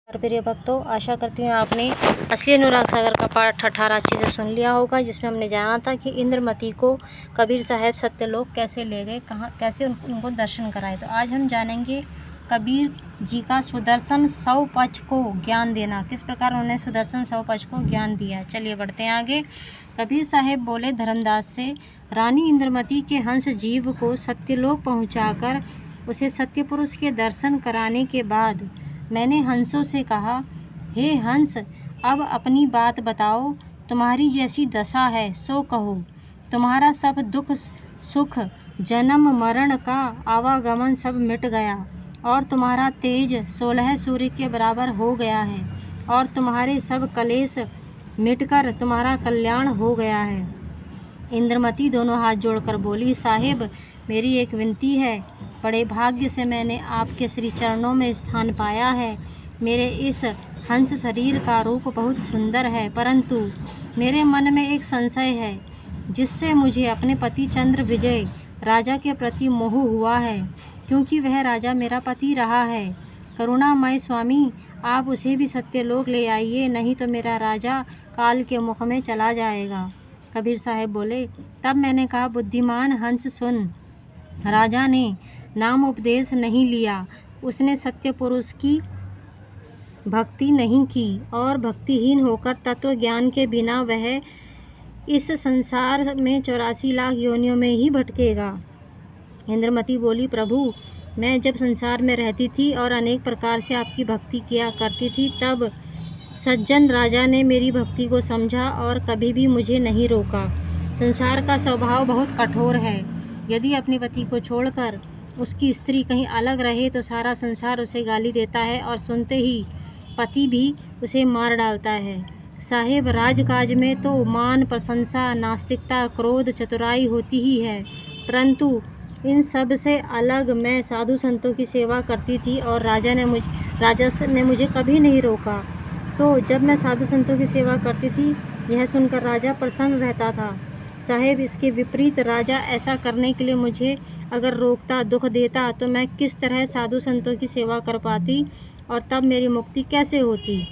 और प्रिय भक्तों, आशा करती हूँ आपने असली अनुराग सागर का पाठ 18 अच्छे से सुन लिया होगा, जिसमें हमने जाना था कि इंद्रमती को कबीर साहब सत्यलोक कैसे ले गए, कहाँ कैसे उनको दर्शन कराए। तो आज हम जानेंगे कबीर जी का सुदर्शन स्वपच को ज्ञान देना, किस प्रकार उन्होंने सुदर्शन स्वपच को ज्ञान दिया। चलिए बढ़ते हैं आगे। कबीर साहब बोले धर्मदास से, रानी इंद्रमती के हंस जीव को सत्यलोक पहुँचाकर उसे सत्य पुरुष के दर्शन कराने के बाद मैंने हंसों से कहा, हे हंस, अब अपनी बात बताओ, तुम्हारी जैसी दशा है सो कहो। तुम्हारा सब दुख सुख जन्म मरण का आवागमन सब मिट गया और तुम्हारा तेज 16 सूर्य के बराबर हो गया है और तुम्हारे सब कलेश मिटकर तुम्हारा कल्याण हो गया है। इंद्रमती दोनों हाथ जोड़कर बोली, साहिब, मेरी एक विनती है। बड़े भाग्य से मैंने आपके श्री चरणों में स्थान पाया है। मेरे इस हंस शरीर का रूप बहुत सुंदर है, परंतु मेरे मन में एक संशय है, जिससे मुझे अपने पति चंद्र विजय राजा के प्रति मोह हुआ है, क्योंकि वह राजा मेरा पति रहा है। करुणामय स्वामी, आप उसे भी सत्यलोक ले आइए, नहीं तो मेरा राजा काल के मुख में चला जाएगा। कबीर साहब बोले, तब मैंने कहा, बुद्धिमान हंस सुन, राजा ने नाम उपदेश नहीं लिया, उसने सत्य पुरुष की भक्ति नहीं की और भक्तिहीन होकर तत्व ज्ञान के बिना वह इस संसार में 84 लाख योनियों में ही भटकेगा। इंद्रमती बोली, प्रभु, मैं जब संसार में रहती थी और अनेक प्रकार से आपकी भक्ति किया करती थी, तब सज्जन राजा ने मेरी भक्ति को समझा और कभी भी मुझे नहीं रोका। संसार का स्वभाव बहुत कठोर है। यदि अपने पति को छोड़कर उसकी स्त्री कहीं अलग रहे तो सारा संसार उसे गाली देता है और सुनते ही पति भी उसे मार डालता है। साहेब, राजकाज में तो मान, प्रशंसा, नास्तिकता, क्रोध, चतुराई होती ही है, परंतु इन सब से अलग मैं साधु संतों की सेवा करती थी और राजा ने मुझे कभी नहीं रोका। तो जब मैं साधु संतों की सेवा करती थी, यह सुनकर राजा प्रसन्न रहता था। साहेब, इसके विपरीत राजा ऐसा करने के लिए मुझे अगर रोकता, दुख देता, तो मैं किस तरह साधु संतों की सेवा कर पाती और तब मेरी मुक्ति कैसे होती।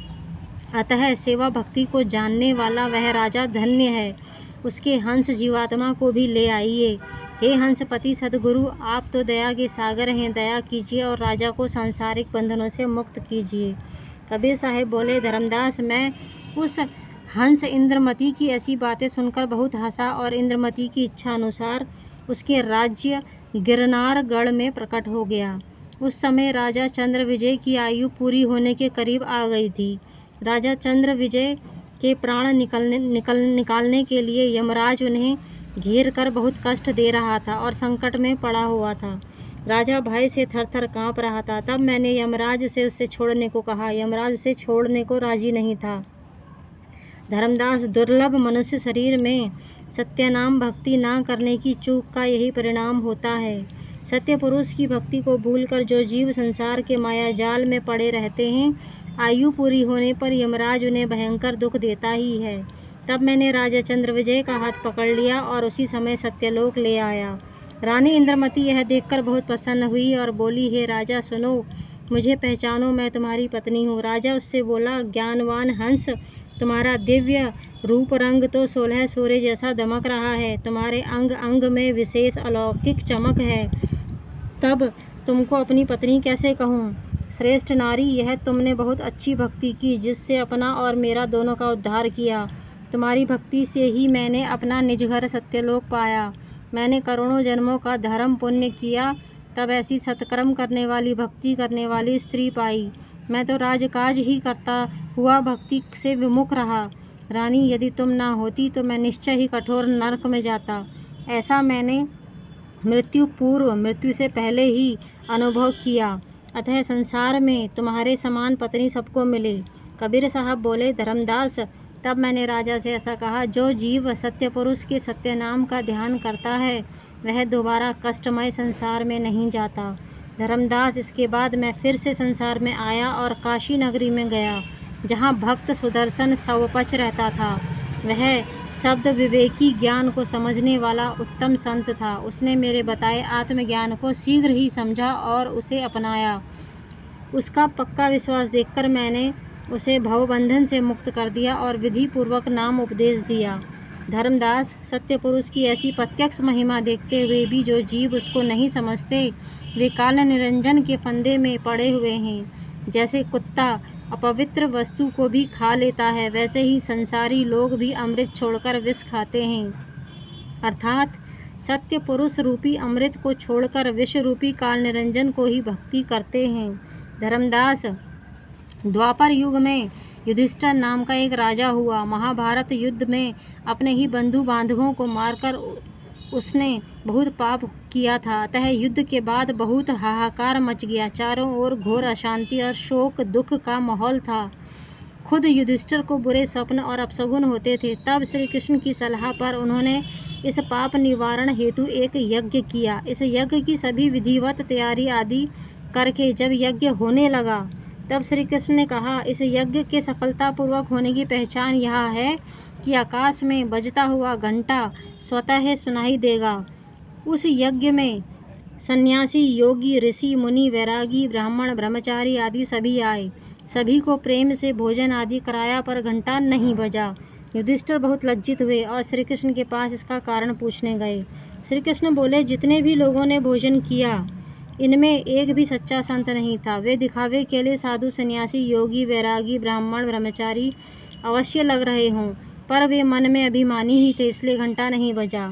अतः सेवा भक्ति को जानने वाला वह राजा धन्य है। उसके हंस जीवात्मा को भी ले आइए। हे हंसपति सद्गुरु, आप तो दया के सागर हैं, दया कीजिए और राजा को सांसारिक बंधनों से मुक्त कीजिए। कबीर साहब बोले, धर्मदास, मैं उस हंस इंद्रमती की ऐसी बातें सुनकर बहुत हंसा और इंद्रमती की इच्छा अनुसार उसके राज्य गिरनारगढ़ में प्रकट हो गया। उस समय राजा चंद्र विजय की आयु पूरी होने के करीब आ गई थी। राजा चंद्र विजय के प्राण निकालने के लिए यमराज उन्हें घेर कर बहुत कष्ट दे रहा था और संकट में पड़ा हुआ था। राजा भय से थर-थर काँप रहा था। तब मैंने यमराज से उसे छोड़ने को कहा। यमराज उसे छोड़ने को राजी नहीं था। धर्मदास, दुर्लभ मनुष्य शरीर में सत्यनाम भक्ति ना करने की चूक का यही परिणाम होता है। सत्य पुरुष की भक्ति को भूलकर जो जीव संसार के माया जाल में पड़े रहते हैं, आयु पूरी होने पर यमराज उन्हें भयंकर दुख देता ही है। तब मैंने राजा चंद्र विजय का हाथ पकड़ लिया और उसी समय सत्यलोक ले आया। रानी इंद्रमती यह देखकर बहुत प्रसन्न हुई और बोली, हे राजा, सुनो, मुझे पहचानो, मैं तुम्हारी पत्नी हूँ। राजा उससे बोला, ज्ञानवान हंस, तुम्हारा दिव्य रूप रंग तो 16 सूर्य जैसा दमक रहा है। तुम्हारे अंग अंग में विशेष अलौकिक चमक है। तब तुमको अपनी पत्नी कैसे कहूँ? श्रेष्ठ नारी, यह तुमने बहुत अच्छी भक्ति की, जिससे अपना और मेरा दोनों का उद्धार किया। तुम्हारी भक्ति से ही मैंने अपना निज घर सत्यलोक पाया। मैंने करोड़ों जन्मों का धर्म पुण्य किया, तब ऐसी सत्कर्म करने वाली, भक्ति करने वाली स्त्री पाई। मैं तो राजकाज ही करता हुआ भक्ति से विमुख रहा। रानी, यदि तुम ना होती तो मैं निश्चय ही कठोर नरक में जाता। ऐसा मैंने मृत्यु पूर्व, मृत्यु से पहले ही अनुभव किया। अतः संसार में तुम्हारे समान पत्नी सबको मिले। कबीर साहब बोले, धर्मदास, तब मैंने राजा से ऐसा कहा, जो जीव सत्य पुरुष के सत्य नाम का ध्यान करता है, वह दोबारा कष्टमय संसार में नहीं जाता। धर्मदास, इसके बाद मैं फिर से संसार में आया और काशी नगरी में गया, जहाँ भक्त सुदर्शन स्वपच रहता था। वह शब्द विवेकी ज्ञान को समझने वाला उत्तम संत था। उसने मेरे बताए आत्मज्ञान को शीघ्र ही समझा और उसे अपनाया। उसका पक्का विश्वास देखकर मैंने उसे भवबंधन से मुक्त कर दिया और विधि पूर्वक नाम उपदेश दिया। धर्मदास, सत्य पुरुष की ऐसी प्रत्यक्ष महिमा देखते हुए भी जो जीव उसको नहीं समझते वे काल निरंजन के फंदे में पड़े हुए हैं। जैसे कुत्ता अपवित्र वस्तु को भी खा लेता है, वैसे ही संसारी लोग भी अमृत छोड़कर विष खाते हैं, अर्थात सत्य पुरुष रूपी अमृत को छोड़कर विष रूपी काल निरंजन को ही भक्ति करते हैं। धर्मदास, द्वापर युग में युधिष्ठिर नाम का एक राजा हुआ। महाभारत युद्ध में अपने ही बंधु बांधवों को मारकर उसने बहुत पाप किया था। अतः युद्ध के बाद बहुत हाहाकार मच गया। चारों ओर घोर अशांति और शोक दुख का माहौल था। खुद युधिष्ठिर को बुरे स्वप्न और अपशगुन होते थे। तब श्री कृष्ण की सलाह पर उन्होंने इस पाप निवारण हेतु एक यज्ञ किया। इस यज्ञ की सभी विधिवत तैयारी आदि करके जब यज्ञ होने लगा तब श्री कृष्ण ने कहा, इस यज्ञ के सफलतापूर्वक होने की पहचान यह है कि आकाश में बजता हुआ घंटा स्वतः सुनाई देगा। उस यज्ञ में सन्यासी, योगी, ऋषि, मुनि, वैरागी, ब्राह्मण, ब्रह्मचारी आदि सभी आए। सभी को प्रेम से भोजन आदि कराया पर घंटा नहीं बजा। युधिष्ठिर बहुत लज्जित हुए और श्री कृष्ण के पास इसका कारण पूछने गए। श्री कृष्ण बोले, जितने भी लोगों ने भोजन किया इनमें एक भी सच्चा संत नहीं था। वे दिखावे के लिए साधु, सन्यासी, योगी, वैरागी, ब्राह्मण, ब्रह्मचारी अवश्य लग रहे हों, पर वे मन में अभिमानी ही थे, इसलिए घंटा नहीं बजा।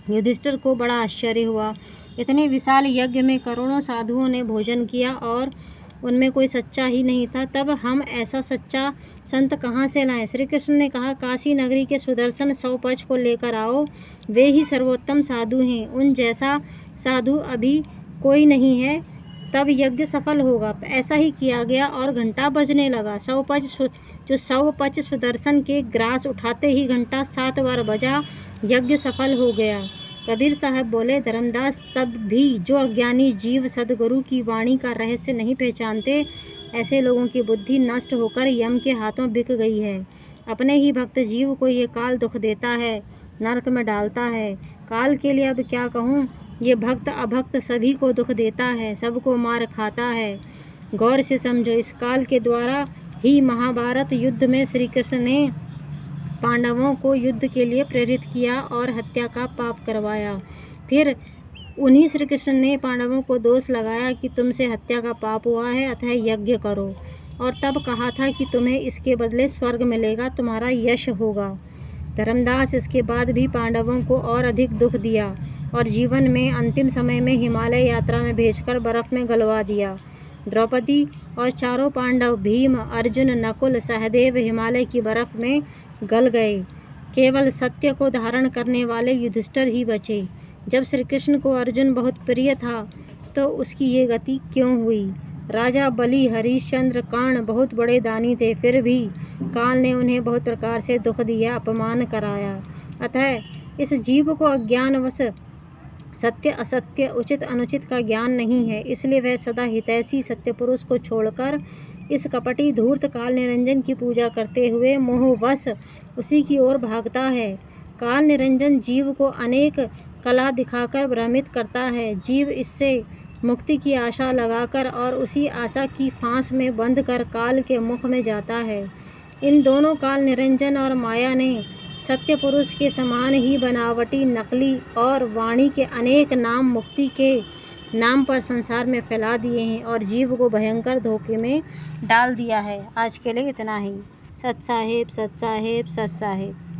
युधिष्ठिर को बड़ा आश्चर्य हुआ। इतने विशाल यज्ञ में करोड़ों साधुओं ने भोजन किया और उनमें कोई सच्चा ही नहीं था, तब हम ऐसा सच्चा संत कहाँ से लाएं? श्री कृष्ण ने कहा, काशी नगरी के सुदर्शन सौपच को लेकर आओ, वे ही सर्वोत्तम साधु हैं। उन जैसा साधु अभी कोई नहीं है, तब यज्ञ सफल होगा। ऐसा ही किया गया और घंटा बजने लगा। सौपच सुदर्शन के ग्रास उठाते ही घंटा 7 बार बजा, यज्ञ सफल हो गया। कबीर साहब बोले, धर्मदास, तब भी जो अज्ञानी जीव सदगुरु की वाणी का रहस्य नहीं पहचानते, ऐसे लोगों की बुद्धि नष्ट होकर यम के हाथों बिक गई है। अपने ही भक्त जीव को ये काल दुख देता है, नरक में डालता है। काल के लिए अब क्या कहूँ, ये भक्त अभक्त सभी को दुख देता है, सबको मार खाता है। गौर से समझो, इस काल के द्वारा ही महाभारत युद्ध में श्री कृष्ण ने पांडवों को युद्ध के लिए प्रेरित किया और हत्या का पाप करवाया। फिर उन्हीं श्री कृष्ण ने पांडवों को दोष लगाया कि तुमसे हत्या का पाप हुआ है, अतः यज्ञ करो, और तब कहा था कि तुम्हें इसके बदले स्वर्ग मिलेगा, तुम्हारा यश होगा। धर्मदास, इसके बाद भी पांडवों को और अधिक दुख दिया और जीवन में अंतिम समय में हिमालय यात्रा में भेजकर बर्फ में गलवा दिया। द्रौपदी और चारों पांडव भीम, अर्जुन, नकुल, सहदेव हिमालय की बर्फ में गल गए। केवल सत्य को धारण करने वाले युधिष्ठिर ही बचे। जब श्री कृष्ण को अर्जुन बहुत प्रिय था तो उसकी ये गति क्यों हुई? राजा बलि, हरिश्चंद्र, कर्ण बहुत बड़े दानी थे, फिर भी काल ने उन्हें बहुत प्रकार से दुख दिया, अपमान कराया। अतः इस जीव को अज्ञानवश सत्य असत्य, उचित अनुचित का ज्ञान नहीं है, इसलिए वह सदा हितैषी सत्य पुरुष को छोड़कर इस कपटी धूर्त काल निरंजन की पूजा करते हुए मोहवश उसी की ओर भागता है। काल निरंजन जीव को अनेक कला दिखाकर भ्रमित करता है। जीव इससे मुक्ति की आशा लगाकर और उसी आशा की फांस में बंध कर काल के मुख में जाता है। इन दोनों काल निरंजन और माया ने सत्य पुरुष के समान ही बनावटी, नकली और वाणी के अनेक नाम मुक्ति के नाम पर संसार में फैला दिए हैं और जीव को भयंकर धोखे में डाल दिया है। आज के लिए इतना ही। सत साहेब, सत साहेब, सत साहेब।